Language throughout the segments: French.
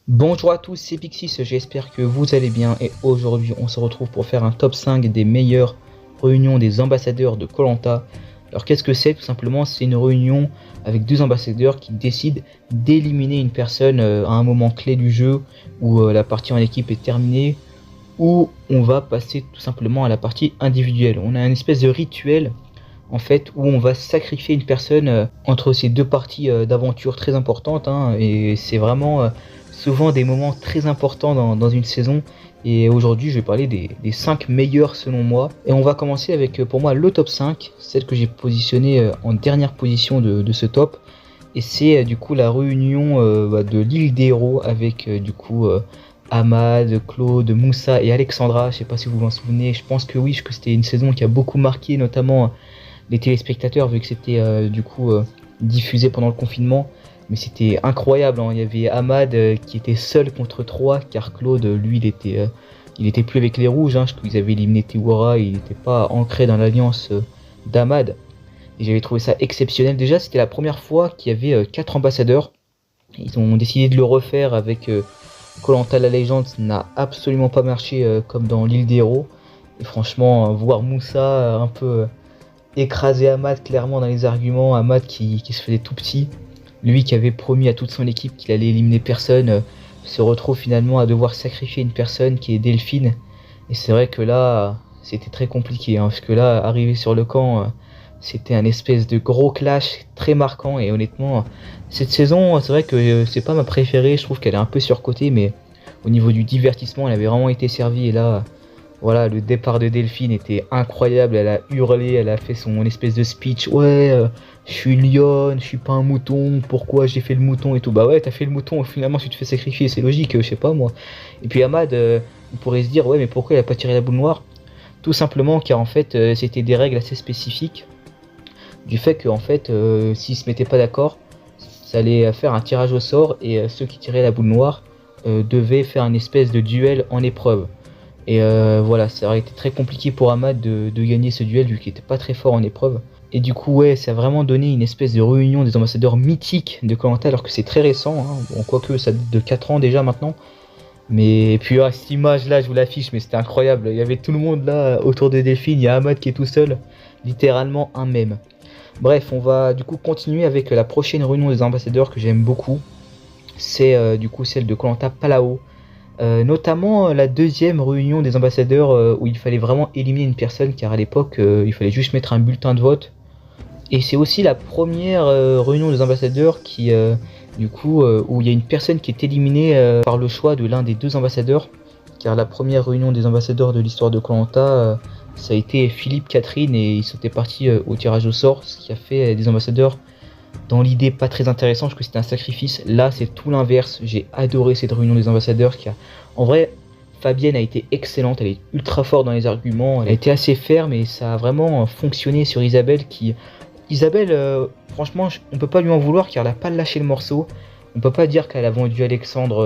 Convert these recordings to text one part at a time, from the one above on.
Bonjour à tous, c'est Pixis, j'espère que vous allez bien et aujourd'hui on se retrouve pour faire un top 5 des meilleures réunions des ambassadeurs de koh. Alors qu'est-ce que c'est? Tout simplement c'est une réunion avec deux ambassadeurs qui décident d'éliminer une personne à un moment clé du jeu où la partie en équipe est terminée, où on va passer tout simplement à la partie individuelle. On a une espèce de rituel en fait où on va sacrifier une personne entre ces deux parties d'aventure très importantes, hein, et c'est vraiment souvent des moments très importants dans une saison. Et aujourd'hui je vais parler des 5 meilleurs selon moi, et on va commencer avec pour moi le top 5, celle que j'ai positionnée en dernière position de ce top, et c'est du coup la réunion de l'île des héros avec Ahmad, Claude, Moussa et Alexandra. Je sais pas si vous vous en souvenez, je pense que oui, que c'était une saison qui a beaucoup marqué notamment les téléspectateurs vu que c'était diffusé pendant le confinement. Mais c'était incroyable, hein. Il y avait Ahmad qui était seul contre 3 car Claude lui il était plus avec les rouges, hein, parce qu'ils avaient éliminé Tiwara, il n'était pas ancré dans l'alliance d'Ahmad. Et j'avais trouvé ça exceptionnel. Déjà c'était la première fois qu'il y avait 4 ambassadeurs. Ils ont décidé de le refaire avec koh la légende, ça n'a absolument pas marché comme dans l'île des héros. Et franchement, voir Moussa un peu écraser Ahmad clairement dans les arguments, Ahmad qui se faisait tout petit, lui qui avait promis à toute son équipe qu'il allait éliminer personne, se retrouve finalement à devoir sacrifier une personne qui est Delphine. Et c'est vrai que là, c'était très compliqué, hein, parce que là, arriver sur le camp, c'était un espèce de gros clash très marquant. Et honnêtement, cette saison, c'est vrai que c'est pas ma préférée, je trouve qu'elle est un peu surcotée, mais au niveau du divertissement, elle avait vraiment été servie. Et là, voilà, le départ de Delphine était incroyable, elle a hurlé, elle a fait son espèce de speech, ouais, je suis lionne, je suis pas un mouton, pourquoi j'ai fait le mouton et tout. Bah ouais, t'as fait le mouton, finalement tu te fais sacrifier, c'est logique, je sais pas moi. Et puis Ahmad, on pourrait se dire, ouais, mais pourquoi il a pas tiré la boule noire? Tout simplement car en fait, c'était des règles assez spécifiques, du fait que en fait, s'ils se mettaient pas d'accord, ça allait faire un tirage au sort, et ceux qui tiraient la boule noire devaient faire une espèce de duel en épreuve. Et voilà, ça aurait été très compliqué pour Ahmad de gagner ce duel vu qu'il était pas très fort en épreuve. Et du coup, ouais, ça a vraiment donné une espèce de réunion des ambassadeurs mythiques de koh alors que c'est très récent, hein. Bon, quoique ça date de 4 ans déjà maintenant. Mais puis cette image là, je vous l'affiche, mais c'était incroyable. Il y avait tout le monde là autour de Delphine, il y a Ahmad qui est tout seul, littéralement un mème. Bref, on va du coup continuer avec la prochaine réunion des ambassadeurs que j'aime beaucoup. C'est du coup celle de koh Palao. Notamment la deuxième réunion des ambassadeurs où il fallait vraiment éliminer une personne car à l'époque il fallait juste mettre un bulletin de vote. Et c'est aussi la première réunion des ambassadeurs où il y a une personne qui est éliminée par le choix de l'un des deux ambassadeurs. Car la première réunion des ambassadeurs de l'histoire de koh ça a été Philippe Catherine et ils sont partis au tirage au sort, ce qui a fait des ambassadeurs dans l'idée pas très intéressant parce que c'était un sacrifice. Là c'est tout l'inverse, j'ai adoré cette réunion des ambassadeurs qui a... En vrai, Fabienne a été excellente, elle est ultra forte dans les arguments, elle a été assez ferme et ça a vraiment fonctionné sur Isabelle qui... Isabelle, franchement, on peut pas lui en vouloir car elle a pas lâché le morceau. On peut pas dire qu'elle a vendu Alexandre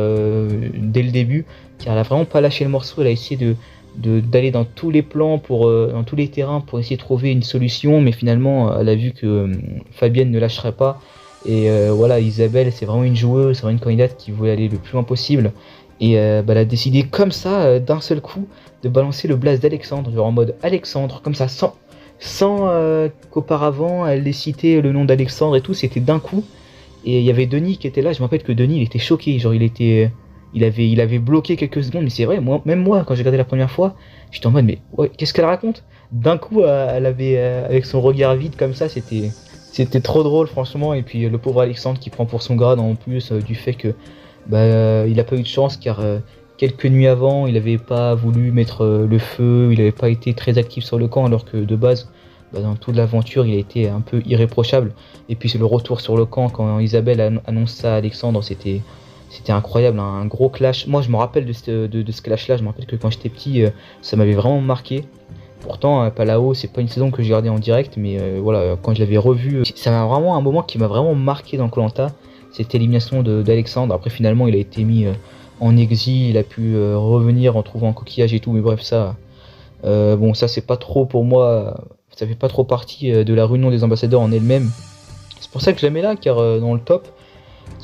dès le début car elle a vraiment pas lâché le morceau, elle a essayé d'aller dans tous les plans dans tous les terrains pour essayer de trouver une solution, mais finalement elle a vu que Fabienne ne lâcherait pas. Et voilà, Isabelle c'est vraiment une joueuse, c'est vraiment une candidate qui voulait aller le plus loin possible, et elle a décidé comme ça d'un seul coup de balancer le blaze d'Alexandre, genre en mode Alexandre comme ça, sans qu'auparavant elle ait cité le nom d'Alexandre et tout, c'était d'un coup. Et il y avait Denis qui était là, je me rappelle que Denis il était choqué, genre il avait bloqué quelques secondes, mais c'est vrai, même moi, quand j'ai regardé la première fois, j'étais en mode, mais ouais, qu'est-ce qu'elle raconte? D'un coup, elle avait, avec son regard vide comme ça, c'était trop drôle, franchement. Et puis le pauvre Alexandre qui prend pour son grade en plus du fait que il a pas eu de chance car quelques nuits avant, il avait pas voulu mettre le feu, il avait pas été très actif sur le camp, alors que de base, dans toute l'aventure, il a été un peu irréprochable. Et puis c'est le retour sur le camp quand Isabelle annonce ça à Alexandre, c'était incroyable, hein, un gros clash. Moi, je me rappelle de ce clash-là. Je me rappelle que quand j'étais petit, ça m'avait vraiment marqué. Pourtant, Palao, c'est pas une saison que j'ai regardée en direct, mais voilà, quand je l'avais revu, ça m'a vraiment un moment qui m'a vraiment marqué dans koh. Cette élimination d'Alexandre. Après, finalement, il a été mis en exil, il a pu revenir en trouvant un coquillage et tout. Mais bref, ça, bon, ça c'est pas trop pour moi. Ça fait pas trop partie de la réunion des ambassadeurs en elle-même. C'est pour ça que je la mets là, car dans le top.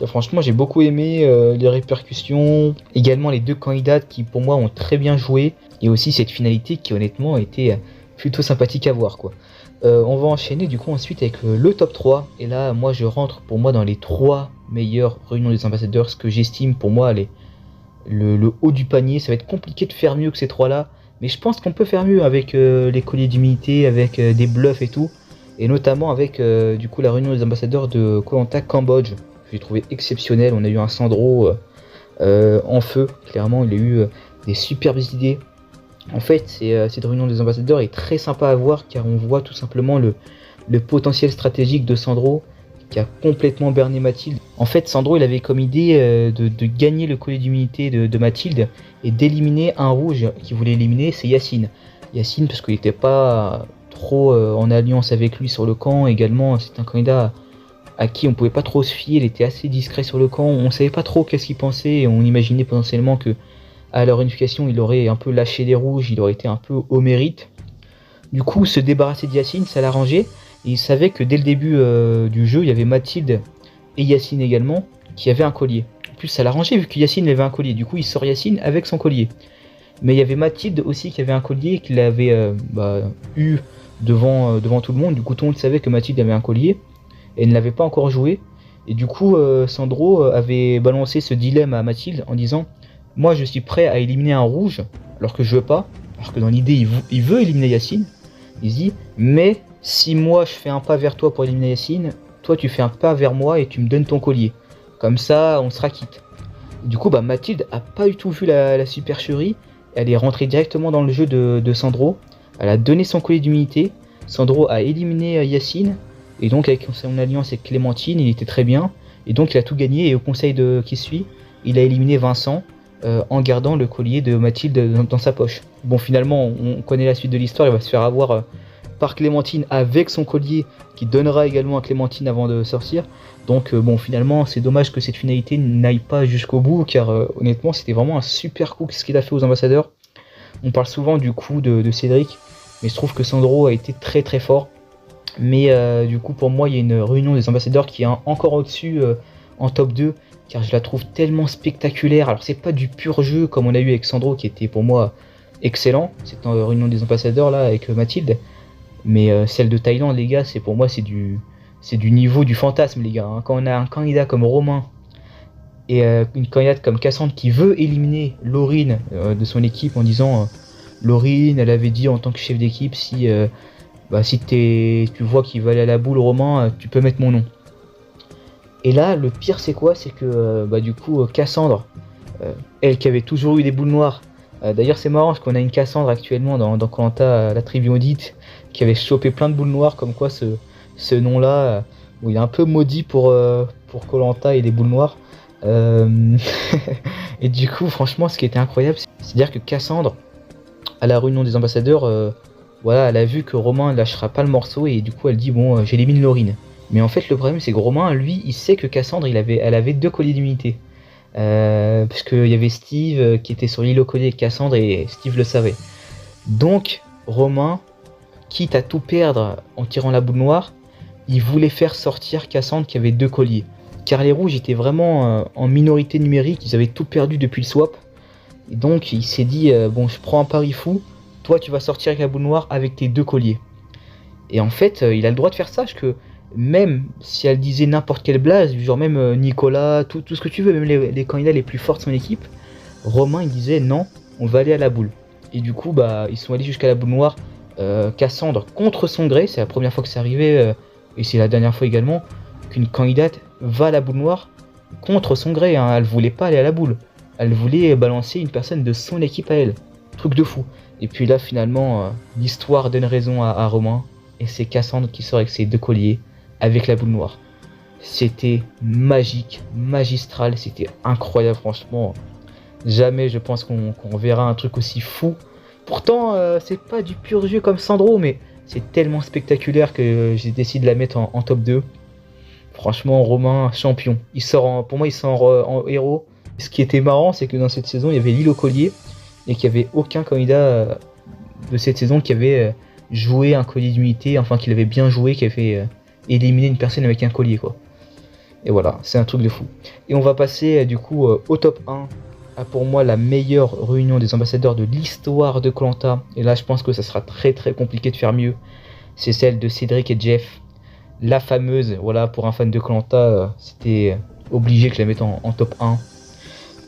Franchement, j'ai beaucoup aimé les répercussions, également les deux candidates qui pour moi ont très bien joué, et aussi cette finalité qui honnêtement était plutôt sympathique à voir quoi. On va enchaîner du coup ensuite avec le top 3, et là moi je rentre pour moi dans les 3 meilleures réunions des ambassadeurs, ce que j'estime pour moi le haut du panier. Ça va être compliqué de faire mieux que ces 3 là, mais je pense qu'on peut faire mieux avec les colliers d'humilité, avec des bluffs et tout, et notamment avec du coup la réunion des ambassadeurs de Koh Lanta Cambodge. J'ai trouvé exceptionnel. On a eu un Sandro en feu, clairement il a eu des superbes idées. En fait, cette réunion des ambassadeurs est très sympa à voir car on voit tout simplement le potentiel stratégique de Sandro qui a complètement berné Mathilde. En fait, Sandro il avait comme idée de gagner le collier d'immunité de Mathilde et d'éliminer un rouge qu'il voulait éliminer, c'est Yacine. Yacine parce qu'il n'était pas trop en alliance avec lui sur le camp. Également, c'est un candidat à qui on pouvait pas trop se fier, il était assez discret sur le camp, on savait pas trop qu'est-ce qu'il pensait, et on imaginait potentiellement que à leur unification il aurait un peu lâché les rouges, il aurait été un peu au mérite. Du coup se débarrasser de Yacine ça l'arrangeait, et il savait que dès le début du jeu il y avait Mathilde et Yacine également qui avaient un collier. En plus ça l'arrangeait vu que Yacine avait un collier, du coup il sort Yacine avec son collier. Mais il y avait Mathilde aussi qui avait un collier qu'il avait eu devant tout le monde, du coup tout le monde savait que Mathilde avait un collier et ne l'avait pas encore joué. Et du coup, Sandro avait balancé ce dilemme à Mathilde en disant moi je suis prêt à éliminer un rouge alors que je veux pas, alors que dans l'idée il veut éliminer Yacine. Il se dit mais si moi je fais un pas vers toi pour éliminer Yacine, toi tu fais un pas vers moi et tu me donnes ton collier. Comme ça on sera quitte. Du coup Mathilde a pas du tout vu la supercherie, elle est rentrée directement dans le jeu de Sandro, elle a donné son collier d'humilité, Sandro a éliminé Yacine. Et donc avec son alliance avec Clémentine, il était très bien. Et donc il a tout gagné. Et au conseil qui suit, il a éliminé Vincent en gardant le collier de Mathilde dans sa poche. Bon finalement, on connaît la suite de l'histoire. Il va se faire avoir par Clémentine avec son collier qui donnera également à Clémentine avant de sortir. Donc bon finalement, c'est dommage que cette finalité n'aille pas jusqu'au bout. Car honnêtement, c'était vraiment un super coup ce qu'il a fait aux ambassadeurs. On parle souvent du coup de Cédric. Mais je trouve que Sandro a été très très fort. Mais du coup pour moi il y a une réunion des ambassadeurs qui est encore au-dessus en top 2, car je la trouve tellement spectaculaire. Alors c'est pas du pur jeu comme on a eu avec Sandro qui était pour moi excellent, cette réunion des ambassadeurs là avec Mathilde, mais celle de Thaïlande les gars, c'est pour moi c'est du niveau du fantasme les gars, hein. Quand on a un candidat comme Romain et une candidate comme Cassandre qui veut éliminer Laurine de son équipe en disant Laurine elle avait dit en tant que chef d'équipe si tu vois qu'il va aller à la boule Romain, tu peux mettre mon nom. Et là le pire c'est quoi, c'est que du coup Cassandre, elle qui avait toujours eu des boules noires, d'ailleurs c'est marrant parce qu'on a une Cassandre actuellement dans Koh Lanta, la tribu audite, qui avait chopé plein de boules noires, comme quoi ce nom là où il est un peu maudit pour Koh Lanta et les boules noires. Et du coup franchement ce qui était incroyable, c'est à dire que Cassandre à la réunion des ambassadeurs, voilà, elle a vu que Romain ne lâchera pas le morceau et du coup elle dit bon j'élimine Laurine. Mais en fait le problème c'est que Romain lui il sait que Cassandre elle avait 2 colliers d'immunité. Parce qu'il y avait Steve qui était sur l'île au collier avec Cassandre et Steve le savait. Donc Romain, quitte à tout perdre en tirant la boule noire, il voulait faire sortir Cassandre qui avait 2 colliers. Car les rouges étaient vraiment en minorité numérique, ils avaient tout perdu depuis le swap. Et donc il s'est dit bon je prends un pari fou. Toi tu vas sortir avec la boule noire avec tes 2 colliers. Et en fait il a le droit de faire ça, parce que même si elle disait n'importe quelle blase, genre même Nicolas, tout ce que tu veux, même les candidats les plus forts de son équipe, Romain il disait non, on va aller à la boule. Et du coup ils sont allés jusqu'à la boule noire, Cassandre contre son gré, c'est la première fois que c'est arrivé, et c'est la dernière fois également, qu'une candidate va à la boule noire contre son gré, hein. Elle voulait pas aller à la boule, elle voulait balancer une personne de son équipe à elle, truc de fou. Et puis là finalement l'histoire donne raison à Romain, et c'est Cassandre qui sort avec ses 2 colliers avec la boule noire. C'était magique, magistral, c'était incroyable franchement. Jamais je pense qu'on verra un truc aussi fou. Pourtant c'est pas du pur jeu comme Sandro, mais c'est tellement spectaculaire que j'ai décidé de la mettre en top 2. Franchement Romain champion, pour moi il sort en héros. Ce qui était marrant c'est que dans cette saison il y avait l'île au collier et qu'il n'y avait aucun candidat de cette saison qui avait joué un collier d'immunité, enfin qu'il avait bien joué, qui avait éliminé une personne avec un collier quoi. Et voilà, c'est un truc de fou. Et on va passer du coup au top 1. Pour moi la meilleure réunion des ambassadeurs de l'histoire de koh. Et là je pense que ça sera très compliqué de faire mieux. C'est celle de Cédric et Jeff. La fameuse, voilà, pour un fan de koh, c'était obligé que je la mette en top 1.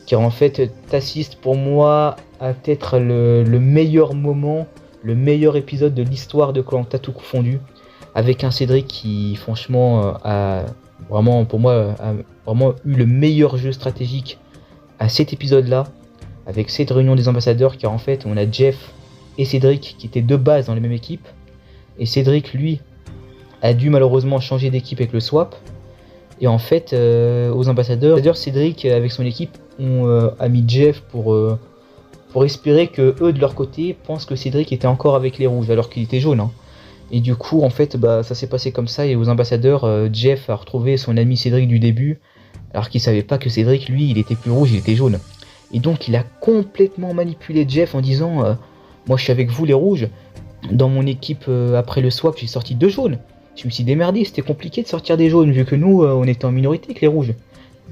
Car en fait, t'assistes pour moi à peut-être le meilleur moment, le meilleur épisode de l'histoire de koh tout confondu. Avec un Cédric qui franchement a vraiment, pour moi, a vraiment eu le meilleur jeu stratégique à cet épisode-là, avec cette réunion des ambassadeurs, car en fait on a Jeff et Cédric qui étaient de base dans les mêmes équipes, et Cédric lui a dû malheureusement changer d'équipe avec le swap, et en fait aux ambassadeurs, Cédric avec son équipe a mis Jeff pour espérer que eux de leur côté pensent que Cédric était encore avec les rouges alors qu'il était jaune, hein. Et du coup en fait ça s'est passé comme ça, et aux ambassadeurs Jeff a retrouvé son ami Cédric du début, alors qu'il savait pas que Cédric, lui, il était plus rouge, il était jaune. Et donc il a complètement manipulé Jeff en disant moi je suis avec vous les rouges, dans mon équipe après le swap j'ai sorti 2 jaunes. Je me suis démerdé, c'était compliqué de sortir des jaunes vu que nous on était en minorité avec les rouges.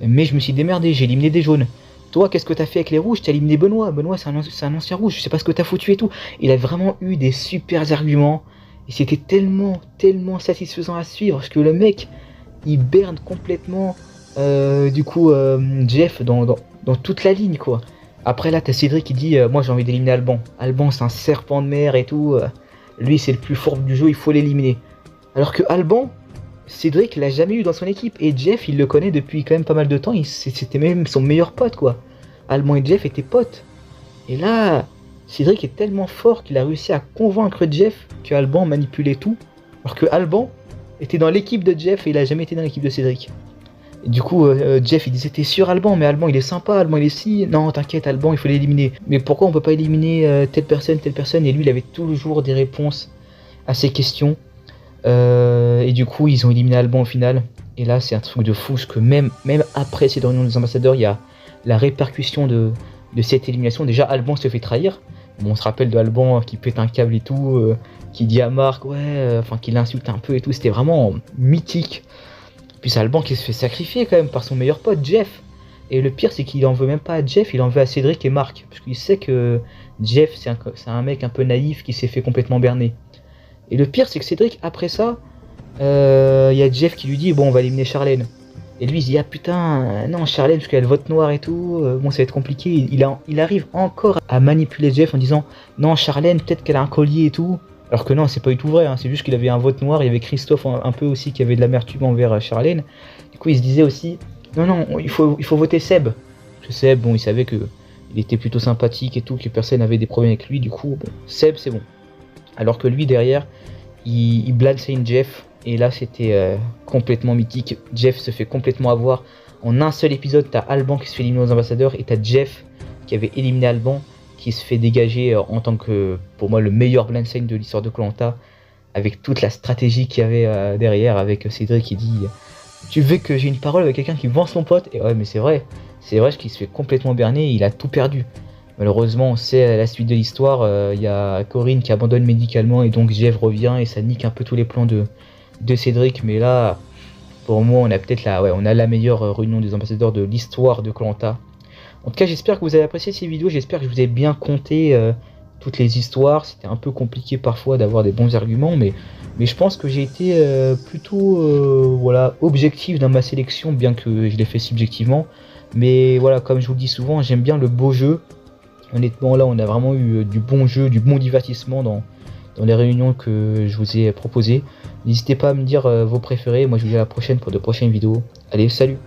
Mais je me suis démerdé, j'ai éliminé des jaunes. Toi qu'est-ce que t'as fait avec les rouges? T'as éliminé Benoît, Benoît c'est un ancien rouge, je sais pas ce que t'as foutu et tout. Il a vraiment eu des super arguments, et c'était tellement satisfaisant à suivre, parce que le mec il berne complètement Jeff dans toute la ligne quoi. Après là t'as Cédric qui dit moi j'ai envie d'éliminer Alban. Alban c'est un serpent de mer et tout, lui c'est le plus fort du jeu, il faut l'éliminer. Alors que Alban, Cédric l'a jamais eu dans son équipe, et Jeff il le connaît depuis quand même pas mal de temps, c'était même son meilleur pote quoi. Alban et Jeff étaient potes. Et là Cédric est tellement fort qu'il a réussi à convaincre Jeff que Alban manipulait tout, alors que Alban était dans l'équipe de Jeff et il a jamais été dans l'équipe de Cédric. Et du coup, Jeff il disait t'es sûr Alban, mais Alban il est sympa, Alban il est si... Non t'inquiète Alban, il faut l'éliminer. Mais pourquoi on peut pas éliminer telle personne, et lui il avait toujours des réponses à ces questions. Et du coup ils ont éliminé Alban au final. Et là c'est un truc de fou, parce que même après cette réunion des ambassadeurs, il y a la répercussion de cette élimination. Déjà Alban se fait trahir. Bon, on se rappelle de Alban qui pète un câble et tout, qui dit à Marc qui l'insulte un peu et tout, c'était vraiment mythique. Puis c'est Alban qui se fait sacrifier quand même par son meilleur pote Jeff. Et le pire c'est qu'il en veut même pas à Jeff, il en veut à Cédric et Marc, parce qu'il sait que Jeff c'est un mec un peu naïf qui s'est fait complètement berner. Et le pire c'est que Cédric après ça, y a Jeff qui lui dit bon on va éliminer Charlène. Et lui il se dit ah putain non Charlène parce qu'elle vote noir et tout, bon ça va être compliqué. Il arrive encore à manipuler Jeff en disant non Charlène peut-être qu'elle a un collier et tout. Alors que non, c'est pas du tout vrai, hein. C'est juste qu'il avait un vote noir, il y avait Christophe un peu aussi qui avait de l'amertume envers Charlène. Du coup il se disait aussi, non, il faut voter Seb. Parce que Seb, bon, il savait que il était plutôt sympathique et tout, que personne n'avait des problèmes avec lui, du coup, bon, Seb c'est bon. Alors que lui derrière, il blindside Jeff, et là c'était complètement mythique. Jeff se fait complètement avoir. En un seul épisode, t'as Alban qui se fait éliminer aux ambassadeurs, et t'as Jeff qui avait éliminé Alban, qui se fait dégager en tant que, pour moi, le meilleur blindside de l'histoire de koh, avec toute la stratégie qu'il y avait derrière, avec Cédric qui dit tu veux que j'ai une parole avec quelqu'un qui vend son pote? Et ouais mais c'est vrai qu'il se fait complètement berner, il a tout perdu. Malheureusement on sait à la suite de l'histoire, il y a Corinne qui abandonne médicalement, et donc Jeff revient et ça nique un peu tous les plans de Cédric. Mais là pour moi on a peut-être la meilleure réunion des ambassadeurs de l'histoire de koh. En tout cas j'espère que vous avez apprécié ces vidéos, j'espère que je vous ai bien compté toutes les histoires. C'était un peu compliqué parfois d'avoir des bons arguments, mais je pense que j'ai été plutôt objectif dans ma sélection, bien que je l'ai fait subjectivement. Mais voilà, comme je vous le dis souvent, j'aime bien le beau jeu. Honnêtement là on a vraiment eu du bon jeu, du bon divertissement dans les réunions que je vous ai proposées. N'hésitez pas à me dire vos préférés, moi je vous dis à la prochaine pour de prochaines vidéos. Allez, salut!